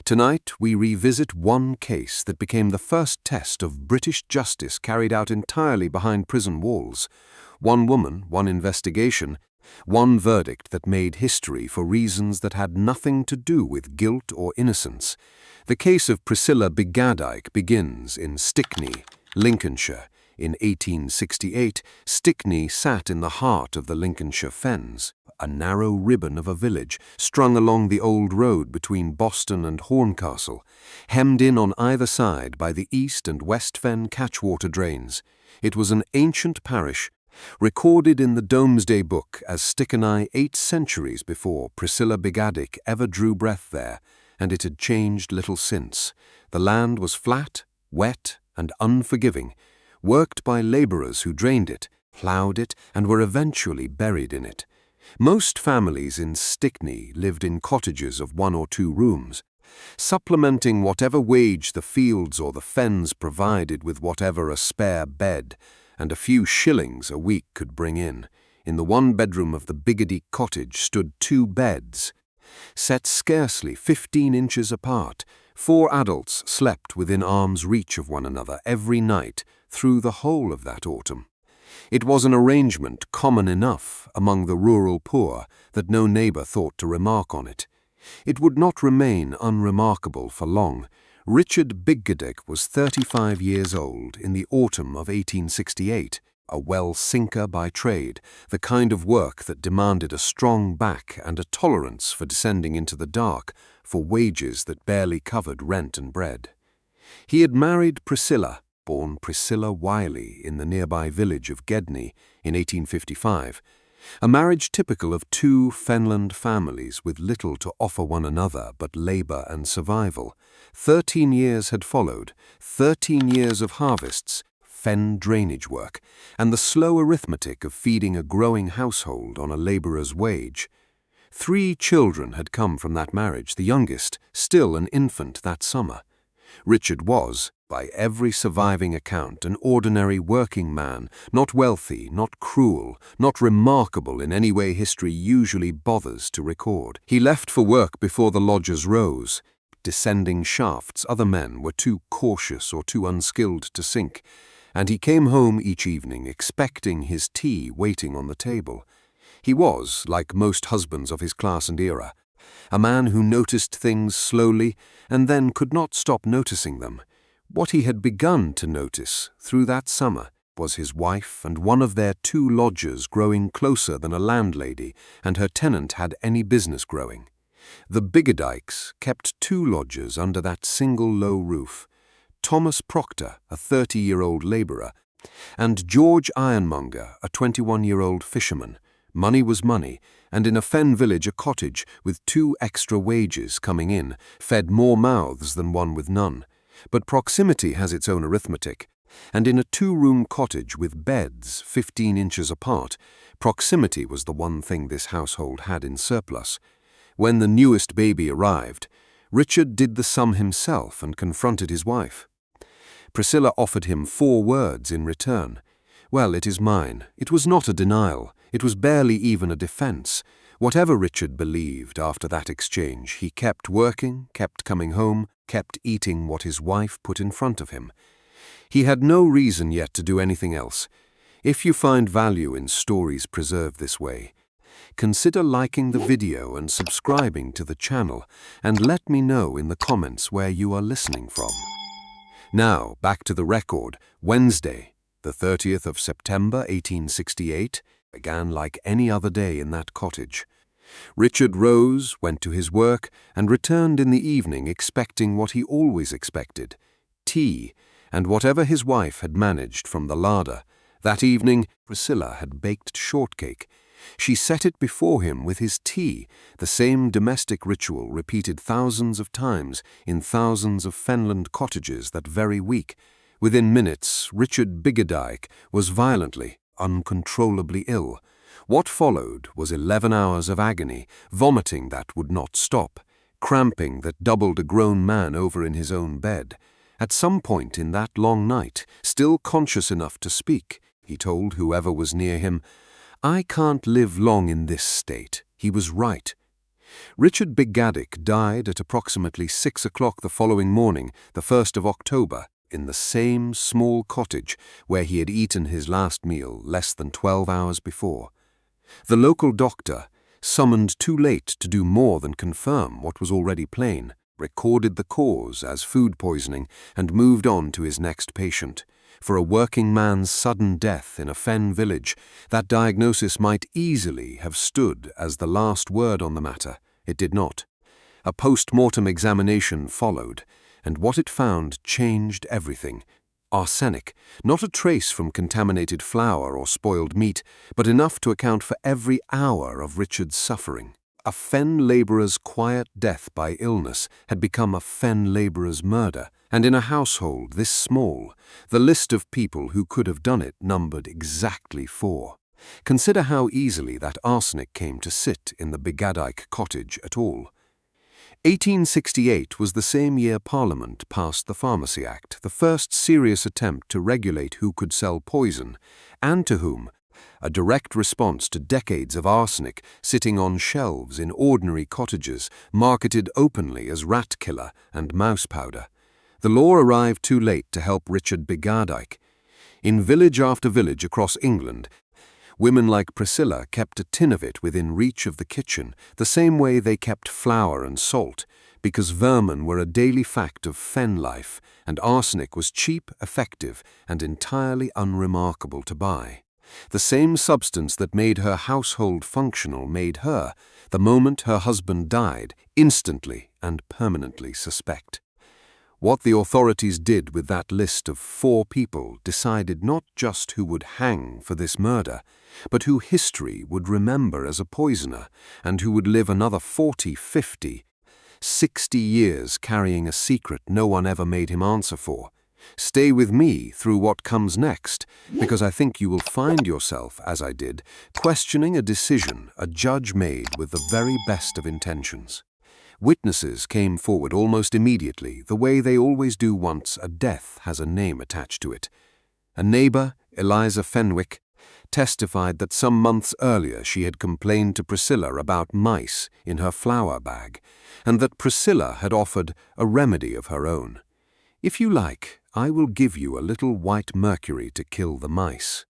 Tonight, we revisit one case that became the first test of British justice carried out entirely behind prison walls. One woman, one investigation, one verdict that made history for reasons that had nothing to do with guilt or innocence. The case of Priscilla Biggadike begins in Stickney, Lincolnshire. In 1868, Stickney sat in the heart of the Lincolnshire fens, a narrow ribbon of a village strung along the old road between Boston and Horncastle, hemmed in on either side by the East and West Fen catchwater drains. It was an ancient parish, recorded in the Domesday Book as Stickney 8 centuries before Priscilla Biggadike ever drew breath there, and it had changed little since. The land was flat, wet, and unforgiving, worked by labourers who drained it, ploughed it, and were eventually buried in it. Most families in Stickney lived in cottages of 1 or 2 rooms, supplementing whatever wage the fields or the fens provided with whatever a spare bed and a few shillings a week could bring in. In the 1 bedroom of the Biggadike cottage stood 2 beds, set scarcely 15 inches apart. 4 adults slept within arm's reach of one another every night through the whole of that autumn. It was an arrangement common enough among the rural poor that no neighbour thought to remark on it. It would not remain unremarkable for long. Richard Biggadike was 35 years old in the autumn of 1868, a well sinker by trade, the kind of work that demanded a strong back and a tolerance for descending into the dark for wages that barely covered rent and bread. He had married Priscilla, born Priscilla Wiley in the nearby village of Gedney in 1855, a marriage typical of 2 Fenland families with little to offer one another but labour and survival. 13 years had followed, 13 years of harvests, fen drainage work, and the slow arithmetic of feeding a growing household on a labourer's wage. 3 children had come from that marriage, the youngest still an infant that summer. Richard was, by every surviving account, an ordinary working man, not wealthy, not cruel, not remarkable in any way history usually bothers to record. He left for work before the lodgers rose. Descending shafts other men were too cautious or too unskilled to sink, and he came home each evening expecting his tea waiting on the table. He was, like most husbands of his class and era, a man who noticed things slowly and then could not stop noticing them. What he had begun to notice through that summer was his wife and one of their 2 lodgers growing closer than a landlady and her tenant had any business growing. The Biggadikes kept 2 lodgers under that single low roof, Thomas Proctor, a 30-year-old labourer, and George Ironmonger, a 21-year-old fisherman. Money was money, and in a fen village a cottage with 2 extra wages coming in fed more mouths than one with none. But proximity has its own arithmetic, and in a 2-room cottage with beds 15 inches apart, proximity was the one thing this household had in surplus. When the newest baby arrived, Richard did the sum himself and confronted his wife. Priscilla offered him 4 words in return. Well, it is mine. It was not a denial. It was barely even a defence. Whatever Richard believed after that exchange, he kept working, kept coming home, kept eating what his wife put in front of him. He had no reason yet to do anything else. If you find value in stories preserved this way, consider liking the video and subscribing to the channel, and let me know in the comments where you are listening from. Now, back to the record. Wednesday, the 30th of September 1868, began like any other day in that cottage. Richard rose, went to his work, and returned in the evening expecting what he always expected, tea, and whatever his wife had managed from the larder. That evening, Priscilla had baked shortcake. She set it before him with his tea, the same domestic ritual repeated thousands of times in thousands of Fenland cottages that very week. Within minutes, Richard Biggadike was violently, uncontrollably ill. What followed was 11 hours of agony, vomiting that would not stop, cramping that doubled a grown man over in his own bed. At some point in that long night, still conscious enough to speak, he told whoever was near him, "I can't live long in this state." He was right. Richard Biggadike died at approximately 6 o'clock the following morning, the 1st of October, in the same small cottage where he had eaten his last meal less than 12 hours before. The local doctor, summoned too late to do more than confirm what was already plain, recorded the cause as food poisoning and moved on to his next patient. For a working man's sudden death in a fen village, that diagnosis might easily have stood as the last word on the matter. It did not. A post-mortem examination followed, and what it found changed everything. Arsenic, not a trace from contaminated flour or spoiled meat, but enough to account for every hour of Richard's suffering. A fen labourer's quiet death by illness had become a fen labourer's murder, and in a household this small, the list of people who could have done it numbered exactly 4. Consider how easily that arsenic came to sit in the Biggadike cottage at all. 1868 was the same year Parliament passed the Pharmacy Act, the first serious attempt to regulate who could sell poison, and to whom, a direct response to decades of arsenic sitting on shelves in ordinary cottages, marketed openly as rat killer and mouse powder. The law arrived too late to help Richard Biggadike. In village after village across England, women like Priscilla kept a tin of it within reach of the kitchen, the same way they kept flour and salt, because vermin were a daily fact of fen life, and arsenic was cheap, effective, and entirely unremarkable to buy. The same substance that made her household functional made her, the moment her husband died, instantly and permanently suspect. What the authorities did with that list of 4 people decided not just who would hang for this murder, but who history would remember as a poisoner, and who would live another 40, 50, 60 years carrying a secret no one ever made him answer for. Stay with me through what comes next, because I think you will find yourself, as I did, questioning a decision a judge made with the very best of intentions. Witnesses came forward almost immediately, the way they always do once a death has a name attached to it. A neighbour, Eliza Fenwick, testified that some months earlier she had complained to Priscilla about mice in her flour bag, and that Priscilla had offered a remedy of her own. "If you like, I will give you a little white mercury to kill the mice."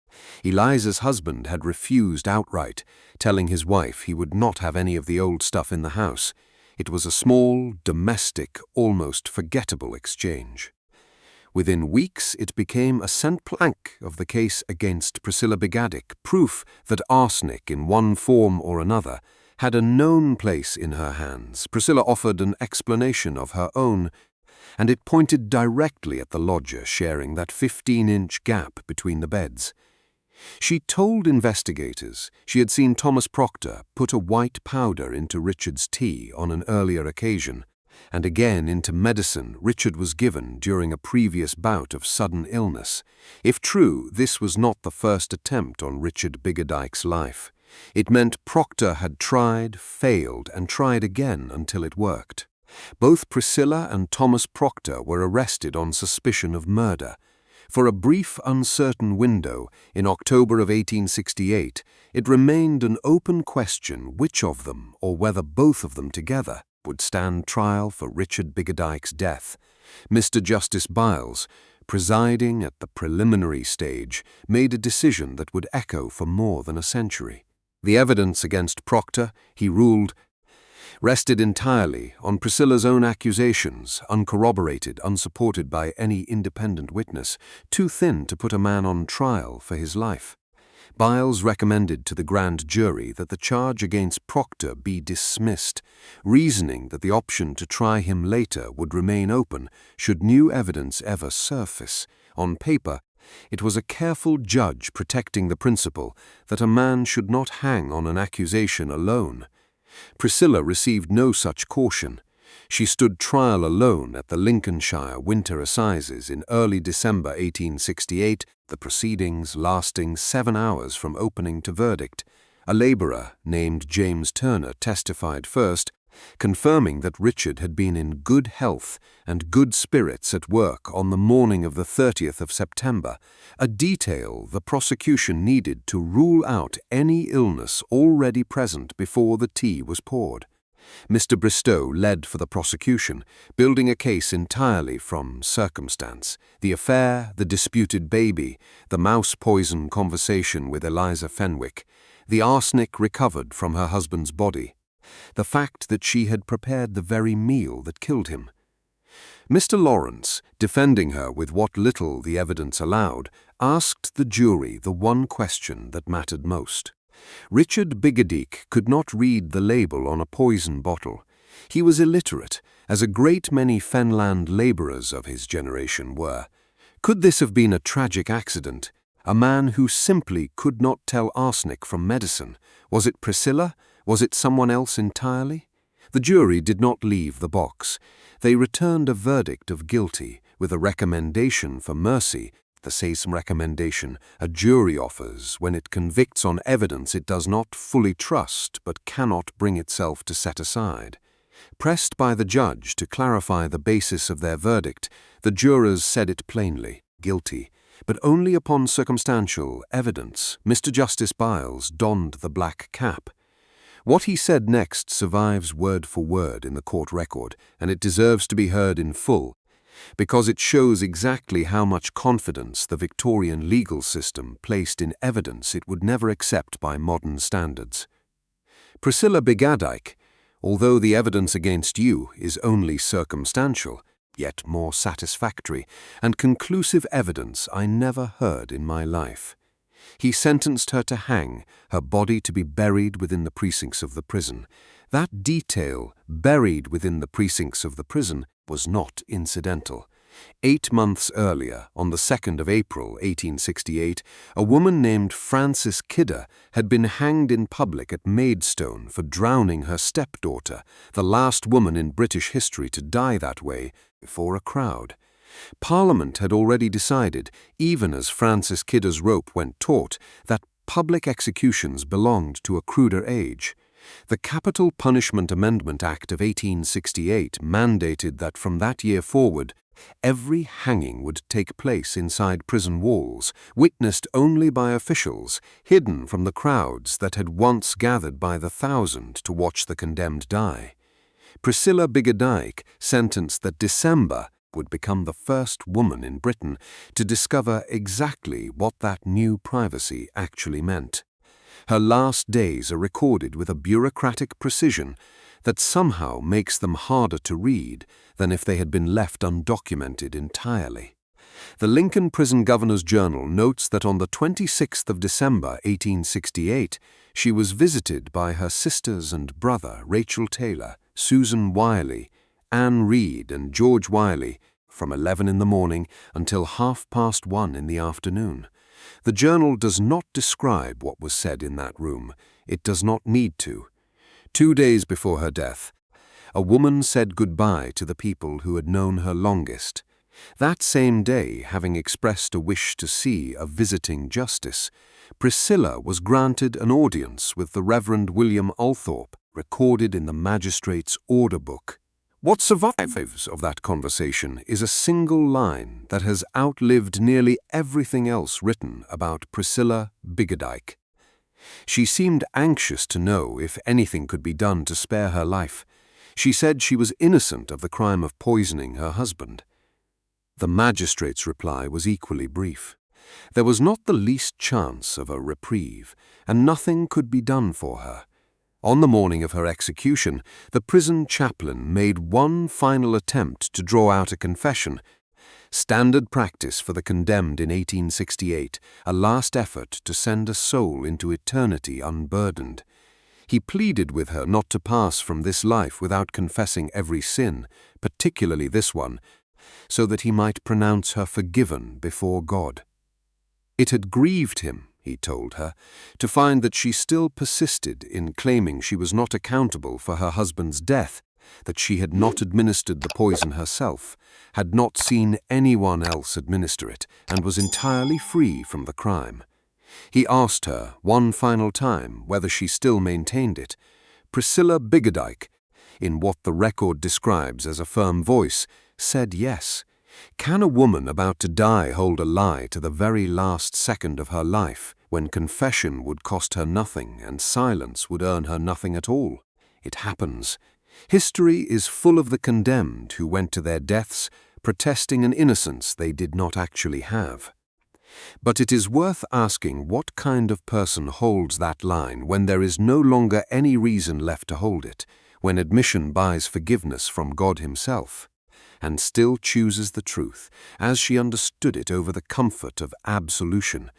Eliza's husband had refused outright, telling his wife he would not have any of the old stuff in the house. It was a small, domestic, almost forgettable exchange. Within weeks it became a cent plank of the case against Priscilla Biggadike, proof that arsenic in one form or another had a known place in her hands. Priscilla offered an explanation of her own, and it pointed directly at the lodger sharing that 15-inch gap between the beds. She told investigators she had seen Thomas Proctor put a white powder into Richard's tea on an earlier occasion, and again into medicine Richard was given during a previous bout of sudden illness. If true, this was not the first attempt on Richard Biggadike's life. It meant Proctor had tried, failed, and tried again until it worked. Both Priscilla and Thomas Proctor were arrested on suspicion of murder. For a brief, uncertain window, in October of 1868, it remained an open question which of them, or whether both of them together, would stand trial for Richard Biggadike's death. Mr. Justice Byles, presiding at the preliminary stage, made a decision that would echo for more than a century. The evidence against Proctor, he ruled, rested entirely on Priscilla's own accusations, uncorroborated, unsupported by any independent witness, too thin to put a man on trial for his life. Byles recommended to the grand jury that the charge against Proctor be dismissed, reasoning that the option to try him later would remain open should new evidence ever surface. On paper, it was a careful judge protecting the principle that a man should not hang on an accusation alone. Priscilla received no such caution. She stood trial alone at the Lincolnshire Winter Assizes in early December 1868, the proceedings lasting 7 hours from opening to verdict. A labourer named James Turner testified first, confirming that Richard had been in good health and good spirits at work on the morning of the 30th of September, a detail the prosecution needed to rule out any illness already present before the tea was poured. Mr. Bristow led for the prosecution, building a case entirely from circumstance: the affair, the disputed baby, the mouse poison conversation with Eliza Fenwick, the arsenic recovered from her husband's body, the fact that she had prepared the very meal that killed him. Mr. Lawrence, defending her with what little the evidence allowed, asked the jury the one question that mattered most. Richard Biggadike could not read the label on a poison bottle. He was illiterate, as a great many fenland labourers of his generation were. Could this have been a tragic accident? A man who simply could not tell arsenic from medicine? Was it Priscilla? Was it someone else entirely? The jury did not leave the box. They returned a verdict of guilty with a recommendation for mercy, the same recommendation a jury offers when it convicts on evidence it does not fully trust but cannot bring itself to set aside. Pressed by the judge to clarify the basis of their verdict, the jurors said it plainly: guilty. But only upon circumstantial evidence. Mr. Justice Byles donned the black cap. What he said next survives word for word in the court record, and it deserves to be heard in full, because it shows exactly how much confidence the Victorian legal system placed in evidence it would never accept by modern standards. Priscilla Biggadike, although the evidence against you is only circumstantial, yet more satisfactory and conclusive evidence I never heard in my life. He sentenced her to hang, her body to be buried within the precincts of the prison. That detail, buried within the precincts of the prison, was not incidental. 8 months earlier, on the 2nd of April, 1868, a woman named Frances Kidder had been hanged in public at Maidstone for drowning her stepdaughter, the last woman in British history to die that way, before a crowd. Parliament had already decided, even as Frances Kidder's rope went taut, that public executions belonged to a cruder age. The Capital Punishment Amendment Act of 1868 mandated that from that year forward, every hanging would take place inside prison walls, witnessed only by officials, hidden from the crowds that had once gathered by the thousand to watch the condemned die. Priscilla Biggadike sentenced that December would become the first woman in Britain to discover exactly what that new privacy actually meant. Her last days are recorded with a bureaucratic precision that somehow makes them harder to read than if they had been left undocumented entirely. The Lincoln Prison Governor's Journal notes that on the 26th of December, 1868, she was visited by her sisters and brother, Rachel Taylor, Susan Wiley, Anne Reed and George Wiley, from 11 in the morning until 1:30 in the afternoon. The journal does not describe what was said in that room. It does not need to. 2 days before her death, a woman said goodbye to the people who had known her longest. That same day, having expressed a wish to see a visiting justice, Priscilla was granted an audience with the Reverend William Althorpe, recorded in the magistrate's order book. What survives of that conversation is a single line that has outlived nearly everything else written about Priscilla Biggadike. She seemed anxious to know if anything could be done to spare her life. She said she was innocent of the crime of poisoning her husband. The magistrate's reply was equally brief. There was not the least chance of a reprieve, and nothing could be done for her. On the morning of her execution, the prison chaplain made one final attempt to draw out a confession. Standard practice for the condemned in 1868, a last effort to send a soul into eternity unburdened. He pleaded with her not to pass from this life without confessing every sin, particularly this one, so that he might pronounce her forgiven before God. It had grieved him, he told her, to find that she still persisted in claiming she was not accountable for her husband's death, that she had not administered the poison herself, had not seen anyone else administer it, and was entirely free from the crime. He asked her one final time whether she still maintained it. Priscilla Biggadike, in what the record describes as a firm voice, said yes. Can a woman about to die hold a lie to the very last second of her life, when confession would cost her nothing and silence would earn her nothing at all? It happens. History is full of the condemned who went to their deaths protesting an innocence they did not actually have. But it is worth asking what kind of person holds that line when there is no longer any reason left to hold it, when admission buys forgiveness from God Himself, and still chooses the truth, as she understood it over the comfort of absolution.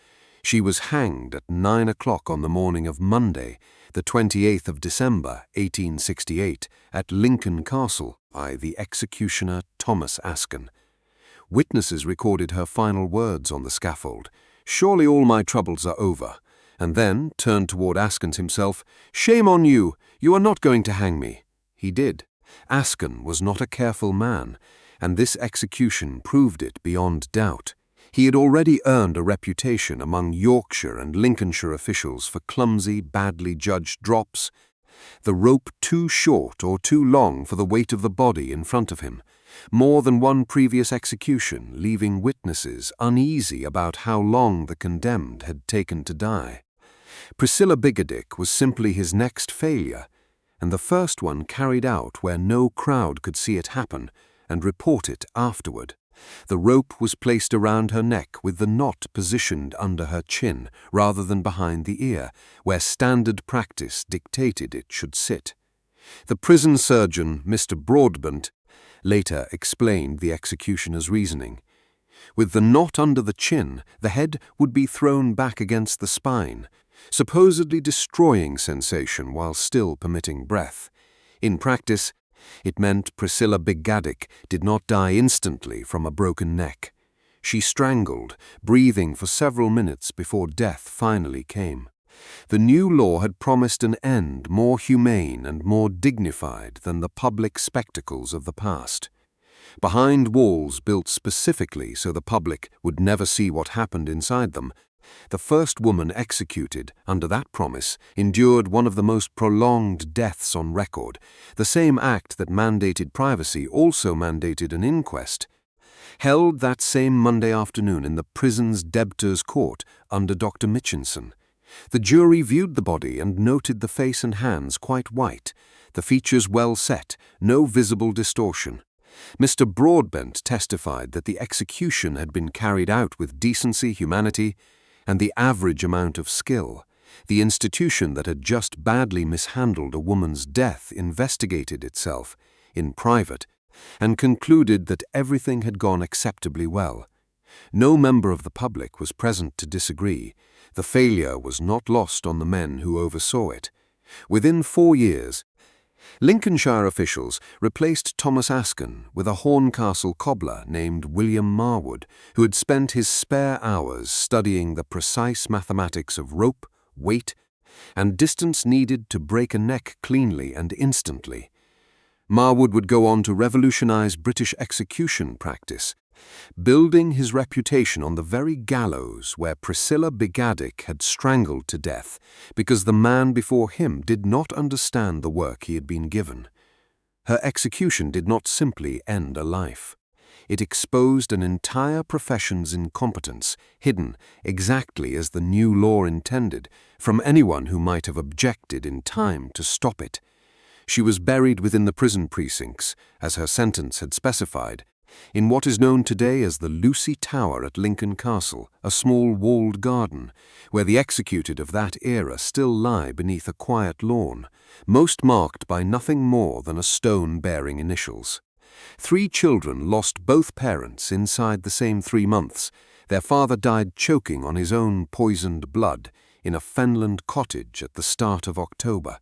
She was hanged at 9 o'clock on the morning of Monday, the 28th of December, 1868, at Lincoln Castle by the executioner Thomas Askin. Witnesses recorded her final words on the scaffold, "Surely all my troubles are over," and then turned toward Askin himself, "Shame on you! You are not going to hang me." He did. Askin was not a careful man, and this execution proved it beyond doubt. He had already earned a reputation among Yorkshire and Lincolnshire officials for clumsy, badly judged drops, the rope too short or too long for the weight of the body in front of him, more than one previous execution leaving witnesses uneasy about how long the condemned had taken to die. Priscilla Biggadike was simply his next failure, and the first one carried out where no crowd could see it happen and report it afterward. The rope was placed around her neck with the knot positioned under her chin rather than behind the ear, where standard practice dictated it should sit. The prison surgeon, Mr. Broadbent, later explained the executioner's reasoning. With the knot under the chin, the head would be thrown back against the spine, supposedly destroying sensation while still permitting breath. In practice, it meant Priscilla Biggadike did not die instantly from a broken neck. She strangled, breathing for several minutes before death finally came. The new law had promised an end more humane and more dignified than the public spectacles of the past. Behind walls built specifically so the public would never see what happened inside them, the first woman executed under that promise endured one of the most prolonged deaths on record. The same act that mandated privacy also mandated an inquest, held that same Monday afternoon in the prison's debtors' court under Dr. Mitchinson. The jury viewed the body and noted the face and hands quite white, the features well set, no visible distortion. Mr. Broadbent testified that the execution had been carried out with decency, humanity, and the average amount of skill. The institution that had just badly mishandled a woman's death investigated itself, in private, and concluded that everything had gone acceptably well. No member of the public was present to disagree. The failure was not lost on the men who oversaw it. Within 4 years, Lincolnshire officials replaced Thomas Askin with a Horncastle cobbler named William Marwood, who had spent his spare hours studying the precise mathematics of rope, weight, and distance needed to break a neck cleanly and instantly. Marwood would go on to revolutionize British execution practice, building his reputation on the very gallows where Priscilla Biggadike had strangled to death because the man before him did not understand the work he had been given. Her execution did not simply end a life. It exposed an entire profession's incompetence, hidden, exactly as the new law intended, from anyone who might have objected in time to stop it. She was buried within the prison precincts, as her sentence had specified, in what is known today as the Lucy Tower at Lincoln Castle, a small walled garden, where the executed of that era still lie beneath a quiet lawn, most marked by nothing more than a stone bearing initials. 3 children lost both parents inside the same 3 months. Their father died choking on his own poisoned blood in a Fenland cottage at the start of October.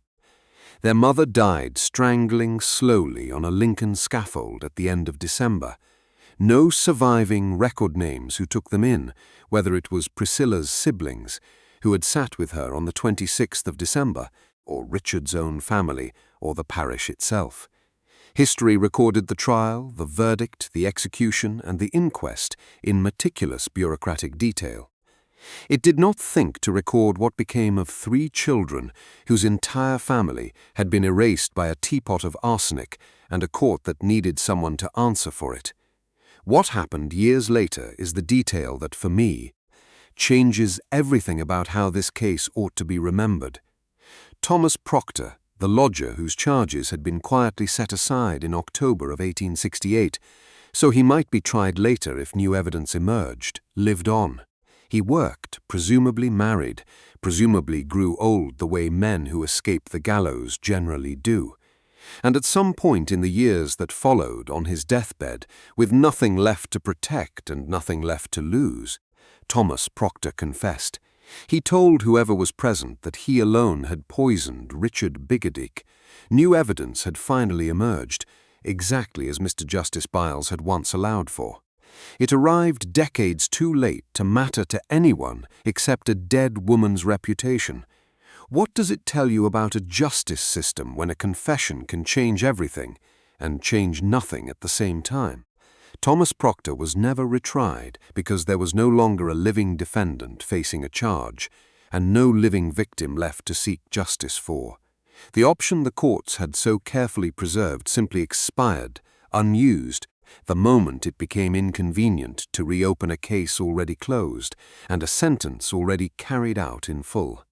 Their mother died strangling slowly on a Lincoln scaffold at the end of December. No surviving record names who took them in, whether it was Priscilla's siblings, who had sat with her on the 26th of December, or Richard's own family, or the parish itself. History recorded the trial, the verdict, the execution, and the inquest in meticulous bureaucratic detail. It did not think to record what became of 3 children whose entire family had been erased by a teapot of arsenic and a court that needed someone to answer for it. What happened years later is the detail that, for me, changes everything about how this case ought to be remembered. Thomas Proctor, the lodger whose charges had been quietly set aside in October of 1868, so he might be tried later if new evidence emerged, lived on. He worked, presumably married, presumably grew old the way men who escape the gallows generally do. And at some point in the years that followed, on his deathbed, with nothing left to protect and nothing left to lose, Thomas Proctor confessed. He told whoever was present that he alone had poisoned Richard Biggadike. New evidence had finally emerged, exactly as Mr. Justice Byles had once allowed for. It arrived decades too late to matter to anyone except a dead woman's reputation. What does it tell you about a justice system when a confession can change everything and change nothing at the same time? Thomas Proctor was never retried because there was no longer a living defendant facing a charge and no living victim left to seek justice for. The option the courts had so carefully preserved simply expired, unused, the moment it became inconvenient to reopen a case already closed and a sentence already carried out in full.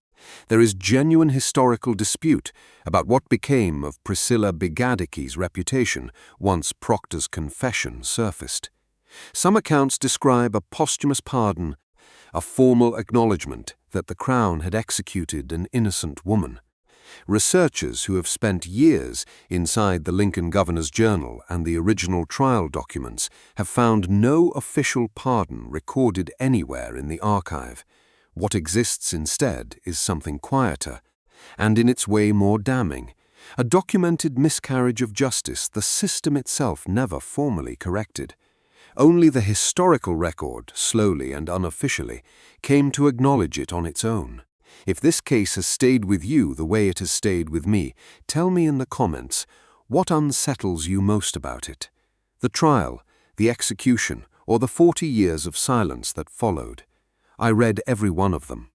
There is genuine historical dispute about what became of Priscilla Biggadike's reputation once Proctor's confession surfaced. Some accounts describe a posthumous pardon, a formal acknowledgement that the Crown had executed an innocent woman. Researchers who have spent years inside the Lincoln Governor's Journal and the original trial documents have found no official pardon recorded anywhere in the archive. What exists instead is something quieter, and in its way more damning, a documented miscarriage of justice the system itself never formally corrected. Only the historical record, slowly and unofficially, came to acknowledge it on its own. If this case has stayed with you the way it has stayed with me, tell me in the comments, what unsettles you most about it? The trial, the execution, or the 40 years of silence that followed? I read every one of them.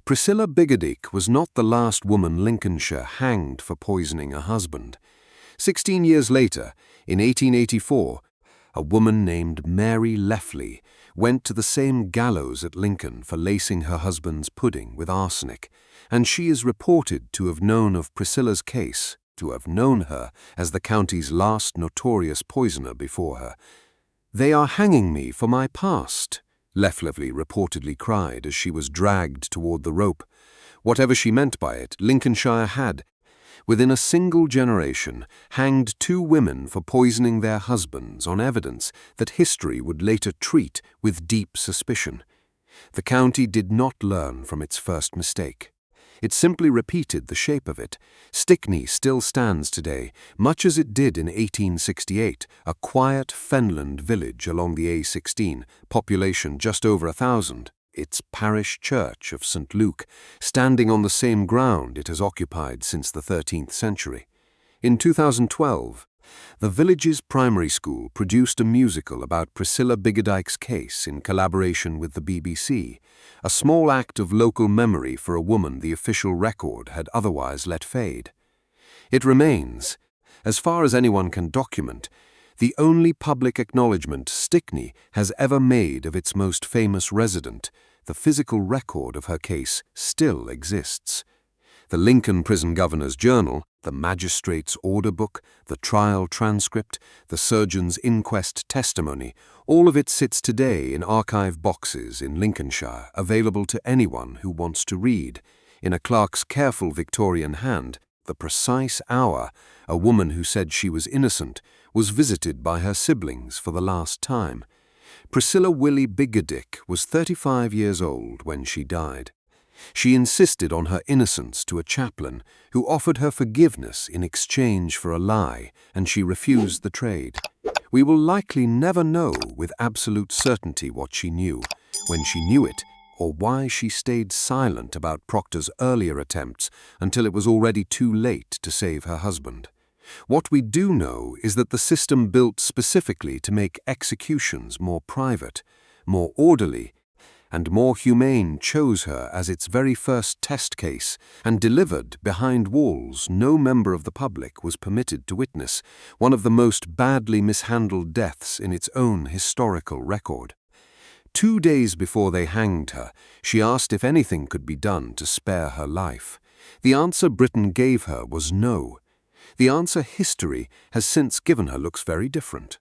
Priscilla Biggadike was not the last woman Lincolnshire hanged for poisoning a husband. 16 years later, in 1884, a woman named Mary Leffley went to the same gallows at Lincoln for lacing her husband's pudding with arsenic, and she is reported to have known of Priscilla's case, to have known her as the county's last notorious poisoner before her. "They are hanging me for my past," Leffley reportedly cried as she was dragged toward the rope. Whatever she meant by it, Lincolnshire had, within a single generation, hanged 2 women for poisoning their husbands on evidence that history would later treat with deep suspicion. The county did not learn from its first mistake. It simply repeated the shape of it. Stickney still stands today, much as it did in 1868, a quiet fenland village along the A16, population just over 1,000. Its parish church of St. Luke, standing on the same ground it has occupied since the 13th century. In 2012, the village's primary school produced a musical about Priscilla Biggadike's case in collaboration with the BBC, a small act of local memory for a woman the official record had otherwise let fade. It remains, as far as anyone can document, the only public acknowledgement Stickney has ever made of its most famous resident. The physical record of her case still exists. The Lincoln Prison Governor's Journal, the magistrate's order book, the trial transcript, the surgeon's inquest testimony, all of it sits today in archive boxes in Lincolnshire, available to anyone who wants to read. In a clerk's careful Victorian hand, the precise hour a woman who said she was innocent was visited by her siblings for the last time. Priscilla Willie Biggadike was 35 years old when she died. She insisted on her innocence to a chaplain who offered her forgiveness in exchange for a lie, and she refused the trade. We will likely never know with absolute certainty what she knew, when she knew it, or why she stayed silent about Proctor's earlier attempts until it was already too late to save her husband. What we do know is that the system built specifically to make executions more private, more orderly, and more humane chose her as its very first test case and delivered behind walls no member of the public was permitted to witness, one of the most badly mishandled deaths in its own historical record. 2 days before they hanged her, she asked if anything could be done to spare her life. The answer Britain gave her was no. The answer history has since given her looks very different.